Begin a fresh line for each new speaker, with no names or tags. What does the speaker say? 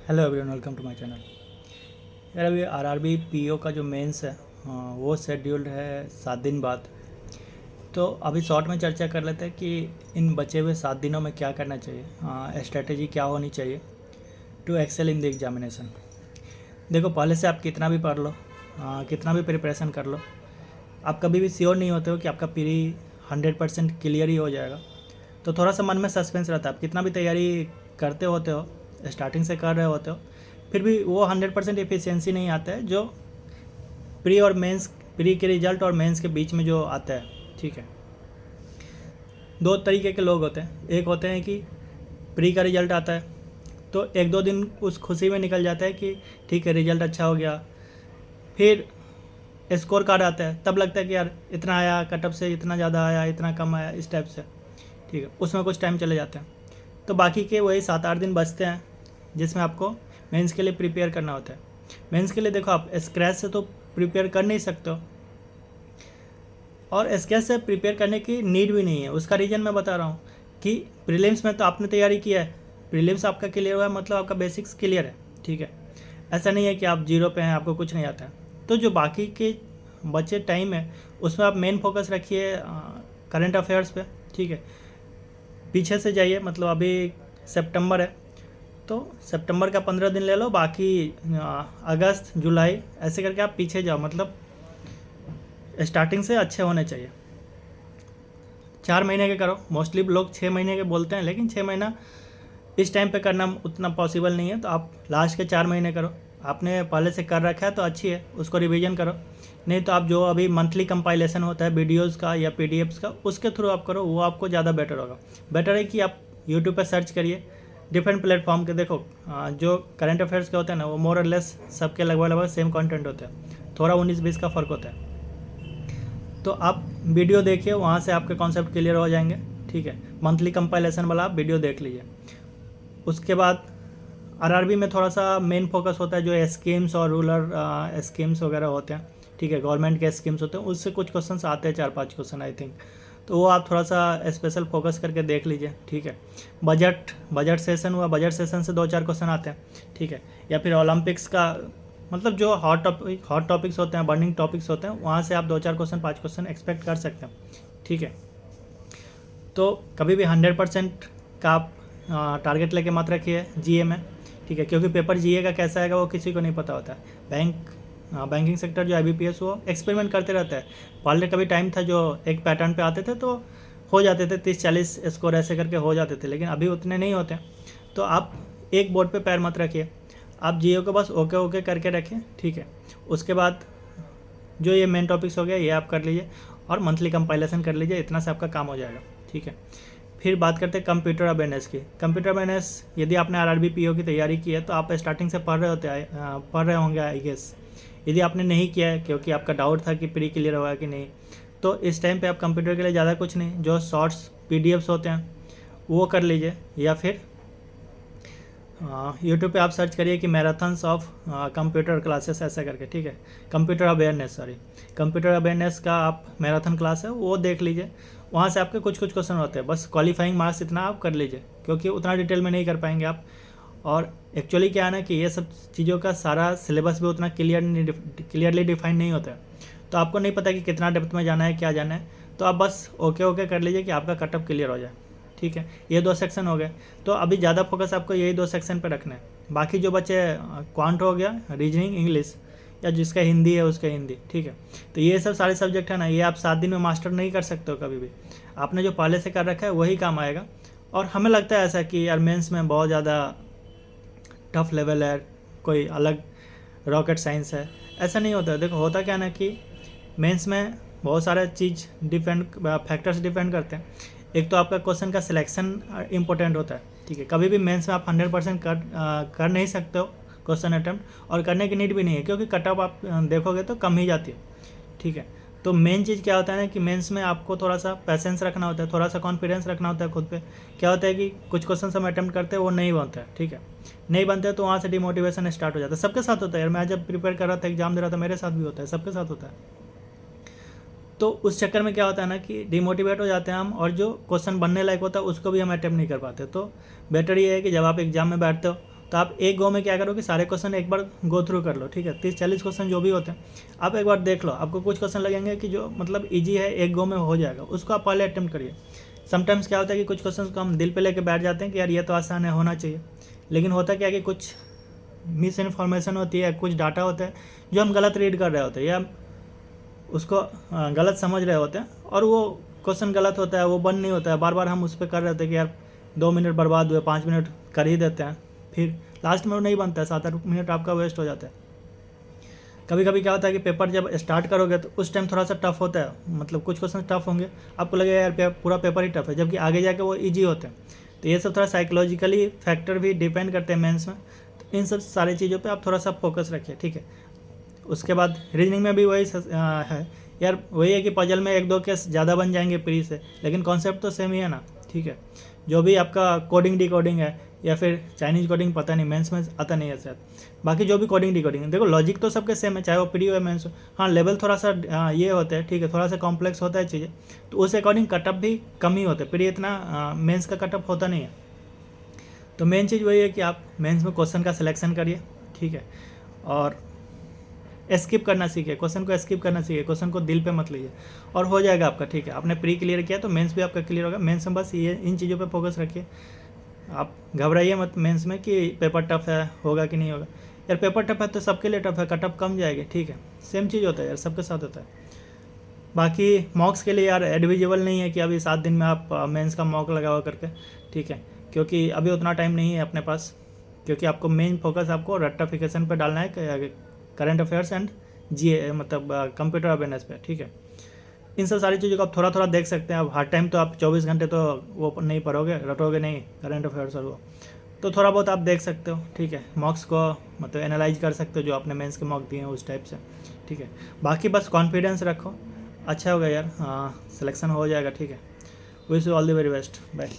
Hello everyone, welcome to my channel. यार अभी RRB PO का जो मेंस है वो शेड्यूल्ड है 7 दिन बाद। तो अभी शॉर्ट में चर्चा कर लेते हैं कि इन बचे हुए 7 दिनों में क्या करना चाहिए, स्ट्रेटेजी क्या होनी चाहिए to excel in the examination. देखो, पहले से आप कितना भी पढ़ लो, कितना भी प्रिपरेशन कर लो, आप कभी भी श्योर नहीं होते हो कि आपका प्री 100% क्लियर ही हो जाएगा। तो थोड़ा सा मन में सस्पेंस रहता है। आप कितना भी तैयारी करते होते हो, स्टार्टिंग से कर रहे होते हो, फिर भी वो 100% एफिशिएंसी नहीं आता है जो प्री और मेंस, प्री के रिजल्ट और मेंस के बीच में जो आता है। ठीक है, दो तरीके के लोग होते हैं। एक होते हैं कि प्री का रिजल्ट आता है तो एक दो दिन उस खुशी में निकल जाता है कि ठीक है रिजल्ट अच्छा हो गया, फिर स्कोर कार्ड आता है तब लगता है कि यार इतना आया, कट ऑफ से इतना ज़्यादा आया, इतना कम आया, इस टाइप से। ठीक है, उसमें कुछ टाइम चले जाते हैं। तो बाकी के वही 7-8 दिन बचते हैं जिसमें आपको मेंस के लिए प्रिपेयर करना होता है। मेंस के लिए देखो, आप स्क्रैच से तो प्रिपेयर कर नहीं सकते हो, और स्क्रैच से प्रिपेयर करने की नीड भी नहीं है। उसका रीज़न मैं बता रहा हूँ कि प्रीलिम्स में तो आपने तैयारी किया है, प्रीलिम्स आपका क्लियर हुआ है, मतलब आपका बेसिक्स क्लियर है। ठीक है, ऐसा नहीं है कि आप जीरो पे हैं, आपको कुछ नहीं आता है। तो जो बाकी के बचे टाइम है उसमें आप मेन फोकस रखिए करंट अफेयर्स पे। ठीक है, पीछे से जाइए, मतलब अभी सितंबर है तो सितंबर का 15 दिन ले लो, बाकी अगस्त जुलाई ऐसे करके आप पीछे जाओ। मतलब स्टार्टिंग से अच्छे होने चाहिए। 4 महीने के करो, मोस्टली लोग 6 महीने के बोलते हैं, लेकिन 6 महीना इस टाइम पे करना उतना पॉसिबल नहीं है। तो आप लास्ट के 4 महीने करो। आपने पहले से कर रखा है तो अच्छी है, उसको रिवीजन करो। नहीं तो आप जो अभी मंथली कंपाइलेशन होता है वीडियोज़ का या पीडीएफ्स का, उसके थ्रू आप करो, वो आपको ज़्यादा बेटर होगा। बेटर है कि आप यूट्यूब पर सर्च करिए डिफरेंट प्लेटफॉर्म के। देखो जो करंट अफेयर्स के होते हैं ना, वो मोर और लेस सबके लगभग लगभग सेम कंटेंट होते हैं, थोड़ा 19-20 का फ़र्क होता है। तो आप वीडियो देखिए, वहाँ से आपके कॉन्सेप्ट क्लियर हो जाएंगे। ठीक है, मंथली कंपाइलेशन वाला आप वीडियो देख लीजिए। उसके बाद आरआरबी में थोड़ा सा मेन फोकस होता है जो स्कीम्स और रूरल स्कीम्स वगैरह होते हैं। ठीक है, गवर्नमेंट के स्कीम्स होते हैं, उससे कुछ क्वेश्चंस आते हैं, 4-5 क्वेश्चन आई थिंक। तो वो आप थोड़ा सा स्पेशल फोकस करके देख लीजिए। ठीक है, बजट सेशन हुआ, बजट सेशन से 2-4 क्वेश्चन आते हैं। ठीक है, या फिर ओलंपिक्स का, मतलब जो हॉट टॉपिक्स होते हैं, बर्निंग टॉपिक्स होते हैं, वहाँ से आप 2-4 क्वेश्चन, 5 क्वेश्चन एक्सपेक्ट कर सकते हैं। ठीक है, तो कभी भी 100% का आप टारगेट लेके मत रखिए जीए में। ठीक है, क्योंकि पेपर जीए का कैसा आएगा वो किसी को नहीं पता होता है। बैंकिंग सेक्टर जो आईबीपीएस वो एक्सपेरिमेंट करते रहता है। पहले कभी टाइम था जो एक पैटर्न पे आते थे तो हो जाते थे 30-40 स्कोर ऐसे करके हो जाते थे, लेकिन अभी उतने नहीं होते। तो आप एक बोर्ड पे पैर मत रखिए, आप जीओ को बस ओके ओके करके रखें। ठीक है, उसके बाद जो ये मेन टॉपिक्स हो गया ये आप कर लीजिए और मंथली कंपाइलेशन कर लीजिए, इतना से आपका काम हो जाएगा। ठीक है, फिर बात करते हैं कंप्यूटर अवेयरनेस की। कंप्यूटर अवेयरनेस, यदि आपने आरआरबी पीओ की तैयारी की है तो आप स्टार्टिंग से पढ़ रहे होंगे आई गेस। यदि आपने नहीं किया है क्योंकि आपका डाउट था कि प्री क्लियर होगा कि नहीं, तो इस टाइम पे आप कंप्यूटर के लिए ज़्यादा कुछ नहीं, जो शॉर्ट्स पीडीएफ्स होते हैं वो कर लीजिए, या फिर यूट्यूब पे आप सर्च करिए कि मैराथन्स ऑफ कंप्यूटर क्लासेस ऐसा करके। ठीक है, कंप्यूटर अवेयरनेस का आप मैराथन क्लास है वो देख लीजिए। वहाँ से आपके कुछ कुछ क्वेश्चन होते हैं, बस क्वालिफाइंग मार्क्स इतना आप कर लीजिए, क्योंकि उतना डिटेल में नहीं कर पाएंगे आप। और एक्चुअली क्या है ना कि ये सब चीज़ों का सारा सिलेबस भी उतना क्लियरली डिफाइन नहीं होता है, तो आपको नहीं पता कि कितना डेप्थ में जाना है, क्या जाना है। तो आप बस ओके ओके कर लीजिए कि आपका कटअप क्लियर हो जाए। ठीक है, ये 2 सेक्शन हो गए। तो अभी ज़्यादा फोकस आपको यही 2 सेक्शन पे रखना है। बाकी जो बचे क्वांट हो गया, रीजनिंग, इंग्लिश, या जिसका हिंदी है उसका हिंदी। ठीक है, तो ये सब सारे सब्जेक्ट है ना, ये आप 7 दिन में मास्टर नहीं कर सकते हो कभी भी। आपने जो पहले से कर रखा है वही काम आएगा। और हमें लगता है ऐसा कि यार मेंस में बहुत ज़्यादा टफ लेवल है, कोई अलग रॉकेट साइंस है, ऐसा नहीं होता है। देखो होता क्या ना कि मेंस में बहुत सारा चीज़ फैक्टर्स डिपेंड करते हैं। एक तो आपका क्वेश्चन का सिलेक्शन इंपॉर्टेंट होता है। ठीक है, कभी भी मेंस में आप 100% कर नहीं सकते हो क्वेश्चन अटैम्प्ट, और करने की नीड भी नहीं है, क्योंकि कट ऑफ आप देखोगे तो कम ही जाती है। ठीक है, तो मेन चीज़ क्या होता है ना कि मेंस में आपको थोड़ा सा पैसेंस रखना होता है, थोड़ा सा कॉन्फिडेंस रखना होता है खुद पे। क्या होता है कि कुछ क्वेश्चन हम अटैम्प्ट करते हैं वो नहीं बनता है। ठीक है, नहीं बनते तो वहाँ से डिमोटिवेशन स्टार्ट हो जाता है। सबके साथ होता है यार, मैं जब प्रिपेयर कर रहा था, एग्जाम दे रहा था, मेरे साथ भी होता है, सबके साथ होता है। तो उस चक्कर में क्या होता है ना कि डिमोटिवेट हो जाते हैं हम, और जो क्वेश्चन बनने लायक होता है उसको भी हम अटैम्प्ट नहीं कर पाते। तो बेटर ये है कि जब आप एग्जाम में बैठते हो तो आप एक गो में क्या करो कि सारे क्वेश्चन एक बार गो थ्रू कर लो, ठीक है। 30-40 क्वेश्चन जो भी होते हैं आप एक बार देख लो। आपको कुछ क्वेश्चन लगेंगे कि जो मतलब ईजी है, एक गो में हो जाएगा, उसको आप पहले अटेम्प्ट करिए। समटाइम्स क्या होता है कि कुछ क्वेश्चन को हम दिल पे लेके बैठ जाते हैं कि यार ये तो आसान है, होना चाहिए, लेकिन होता क्या है कि कुछ मिस इन्फॉर्मेशन होती है, कुछ डाटा होता है जो हम गलत रीड कर रहे होते हैं या उसको गलत समझ रहे होते हैं, और वो क्वेश्चन गलत होता है, वो बंद नहीं होता है। बार बार हम उस पर कर रहे होते हैं कि यार 2 मिनट बर्बाद हुए, 5 मिनट कर ही देते हैं, फिर लास्ट में वो नहीं बनता है, 7-8 मिनट आपका वेस्ट हो जाता है। कभी कभी क्या होता है कि पेपर जब स्टार्ट करोगे तो उस टाइम थोड़ा सा टफ होता है, मतलब कुछ क्वेश्चन टफ होंगे, आपको लगेगा यार पूरा पेपर ही टफ है, जबकि आगे जाके वो ईजी होते हैं। तो ये सब थोड़ा साइकोलॉजिकली फैक्टर भी डिपेंड करते हैं मेंस में। तो इन सब सारी चीज़ों पे आप थोड़ा सा फोकस रखिए, ठीक है। उसके बाद रीजनिंग में भी वही है यार, वही है कि पजल में 1-2 केस ज़्यादा बन जाएंगे प्री से, लेकिन कॉन्सेप्ट तो सेम ही है ना, ठीक है। जो भी आपका कोडिंग डिकोडिंग है या फिर चाइनीज़ कोडिंग, पता नहीं मेंस में आता नहीं है शायद, बाकी जो भी कोडिंग डिकोडिंग है, देखो लॉजिक तो सबके सेम है, चाहे वो प्री हो या मेंस हो। हाँ, लेवल थोड़ा सा ये होता है, ठीक है, थोड़ा सा कॉम्प्लेक्स होता है चीज़ें, तो उस अकॉर्डिंग कटअप भी कम ही होते हैं। प्री इतना मेंस का कटअप होता नहीं है। तो मेन चीज़ वही है कि आप मेंस में क्वेश्चन का सिलेक्शन करिए, ठीक है, और स्किप करना सीखिए, क्वेश्चन को स्किप करना सीखिए, क्वेश्चन को दिल पे मत लीजिए, और हो जाएगा आपका, ठीक है। आपने प्री क्लियर किया तो मेंस भी आपका क्लियर होगा। मेंस में बस ये इन चीज़ों पे फोकस रखिए, आप घबराइए मत मेंस में कि पेपर टफ है, होगा कि नहीं होगा। यार पेपर टफ है तो सबके लिए टफ है, कटअप कम जाएगी, ठीक है। सेम चीज़ होता है यार, सबके साथ होता है। बाकी मॉक्स के लिए यार एडविजिबल नहीं है कि अभी 7 दिन में आप मेंस का मॉक लगाओ करके, ठीक है, क्योंकि अभी उतना टाइम नहीं है अपने पास, क्योंकि आपको मेन फोकस आपको रट्टाफिकेशन पे डालना है, करंट अफेयर्स एंड जीए, मतलब कंप्यूटर अवेयरनेस पे, ठीक है। इन सब सारी चीज़ों को आप थोड़ा थोड़ा देख सकते हैं। अब हर टाइम तो आप 24 घंटे तो वो नहीं पढ़ोगे, रटोगे नहीं करंट अफेयर्स और वो, तो थोड़ा बहुत आप देख सकते हो, ठीक है। मॉक्स को मतलब एनालाइज कर सकते हो जो आपने मेंस के मॉक दिए हैं उस टाइप से, ठीक है। बाकी बस कॉन्फिडेंस रखो, अच्छा होगा यार, हाँ सिलेक्शन हो जाएगा, ठीक है। Wish you all the very best, bye.